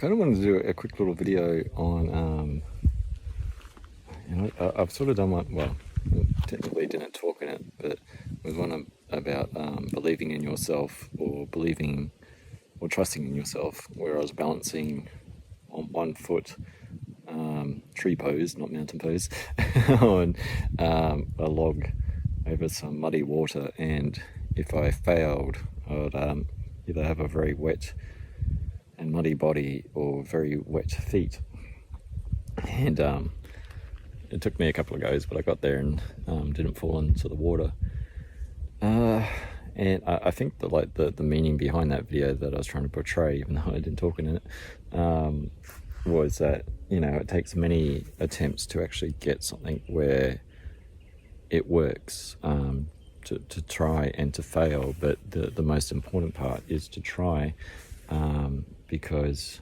kind of wanted to do a quick little video on, I've sort of done one, well, technically didn't talk in it, but it was one about believing in yourself or believing or trusting in yourself, where I was balancing on one foot, tree pose, not mountain pose, on a log over some muddy water, and if I failed, I would either have a very wet and muddy body or very wet feet. And it took me a couple of goes, but I got there and didn't fall into the water. And I think the meaning behind that video that I was trying to portray, even though I didn't talk in it, was that, it takes many attempts to actually get something where it works, to try and to fail. But the most important part is to try, because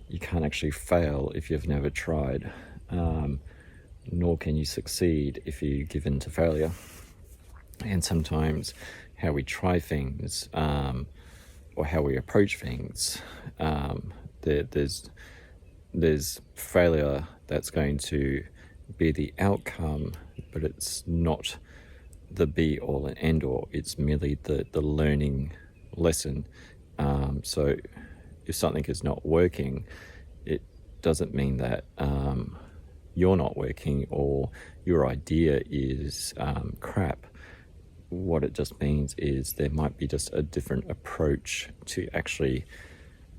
you can't actually fail if you've never tried, nor can you succeed if you give in to failure. And sometimes how we try things, or how we approach things, there's failure that's going to be the outcome, but it's not the be all and end all. It's merely the learning lesson. So if something is not working, it doesn't mean that you're not working or your idea is crap. What it just means is there might be just a different approach to actually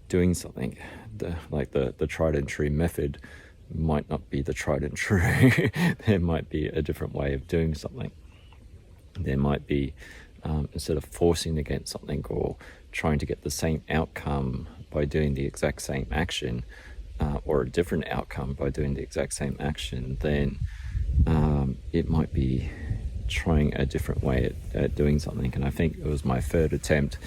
doing something. The tried and true method might not be the tried and true. There might be a different way of doing something. There might be, instead of forcing against something or trying to get the same outcome by doing the exact same action, or a different outcome by doing the exact same action, then it might be trying a different way at doing something. And I think it was my third attempt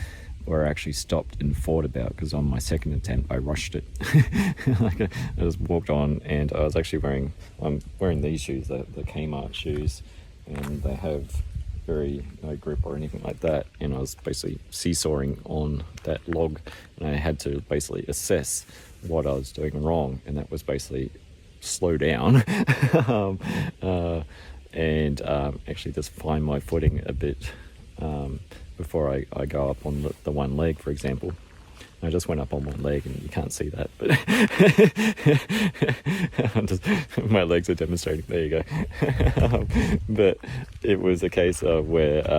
where I actually stopped and thought about, because on my second attempt I rushed it. I just walked on, and I was actually I'm wearing these shoes, the Kmart shoes, and they have very no grip or anything like that, and I was basically seesawing on that log, and I had to basically assess what I was doing wrong, and that was basically slow down and actually just find my footing a bit before I go up on the one leg, for example. I just went up on one leg, and you can't see that, but my legs are demonstrating. There you go. But it was a case of where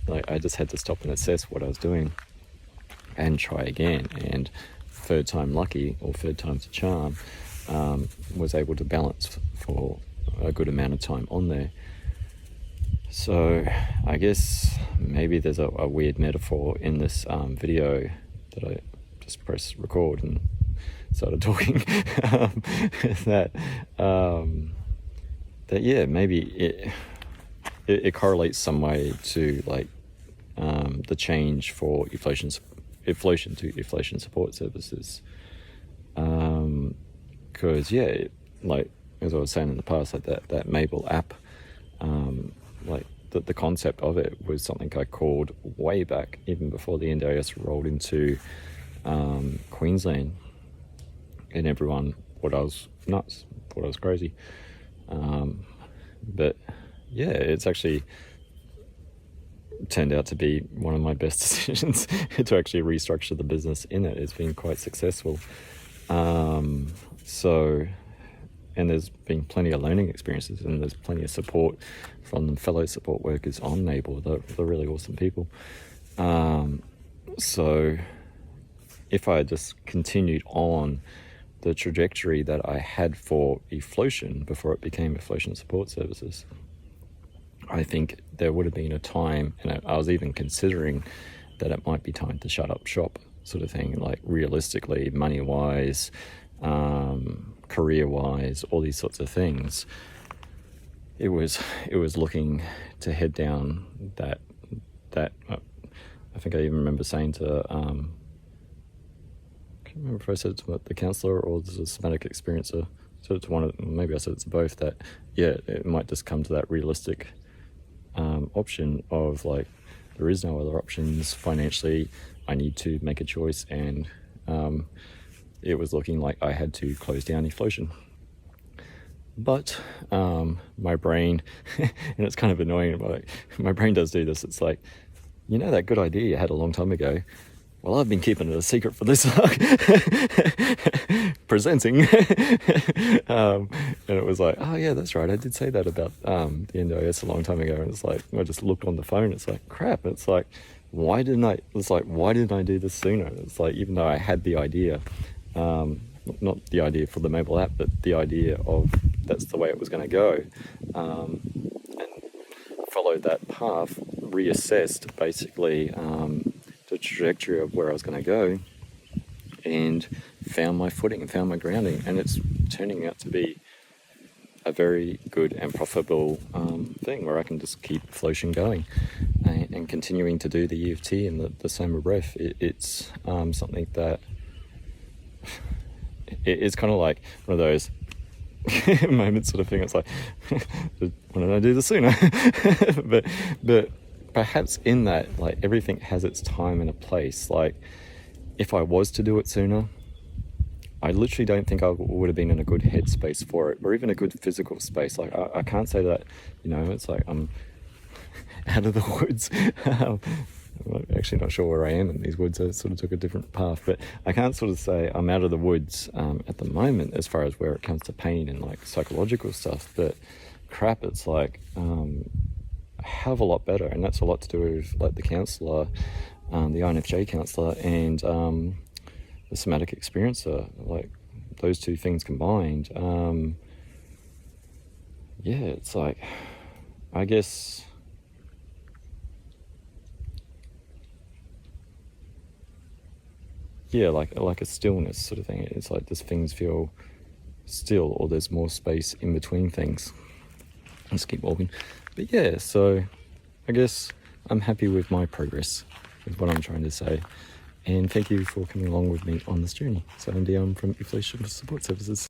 I just had to stop and assess what I was doing and try again. And third time lucky, or third time's a charm, was able to balance for a good amount of time on there. So I guess maybe there's a weird metaphor in this video that I just pressed record and started talking. that yeah, maybe it correlates some way to the change for Eflowtion to Eflowtion Support Services. Because as I was saying in the past, that Mabel app, the concept of it was something I called way back, even before the NDIS rolled into Queensland, and everyone thought I was nuts, thought I was crazy. But yeah, it's actually turned out to be one of my best decisions to actually restructure the business in it. It's been quite successful. And there's been plenty of learning experiences, and there's plenty of support from the fellow support workers on Mabel. They're really awesome people. So if I just continued on the trajectory that I had for Eflowtion before it became Eflowtion Support Services, I think there would have been a time, and I was even considering that it might be time to shut up shop, sort of thing, realistically, money-wise, career-wise, all these sorts of things. It was looking to head down that I think I even remember saying to I can't remember if I said it to the counsellor or the somatic experiencer, so to one of them, maybe I said it to both, that yeah, it might just come to that realistic option of there is no other options financially. I need to make a choice, and it was looking like I had to close down Eflowtion. But my brain, and it's kind of annoying, but like, my brain does do this. It's like, you know, that good idea you had a long time ago, well, I've been keeping it a secret for this long. Presenting. And it was like, oh yeah, that's right, I did say that about the NDIS a long time ago. And it's like, I just looked on the phone, it's like, crap. It's like, why didn't I do this sooner? It's like, even though I had the idea, not the idea for the mobile app, but the idea of that's the way it was going to go, and followed that path, reassessed basically the trajectory of where I was going to go, and found my footing and found my grounding, and it's turning out to be a very good and profitable thing where I can just keep Eflowtion going and continuing to do the EFT and the SOMA breath. It's something that it's kind of like one of those moments sort of thing. It's like, why didn't I do this sooner? but perhaps in that, like, everything has its time and a place. Like, if I was to do it sooner, I literally don't think I would have been in a good headspace for it, or even a good physical space. Like, I can't say that, you know, it's like I'm out of the woods. I'm actually not sure where I am in these woods. I sort of took a different path, but I can't sort of say I'm out of the woods at the moment as far as where it comes to pain and like psychological stuff. But crap, it's like a hell of a lot better, and that's a lot to do with like the counsellor, the INFJ counsellor, and the somatic experiencer. Like those two things combined, yeah, it's like, I guess, yeah, like a stillness sort of thing. It's like, does things feel still, or there's more space in between things? Just keep walking. But yeah, so I guess I'm happy with my progress, is what I'm trying to say. And thank you for coming along with me on this journey. So I'm Dion from Eflowtion Support Services.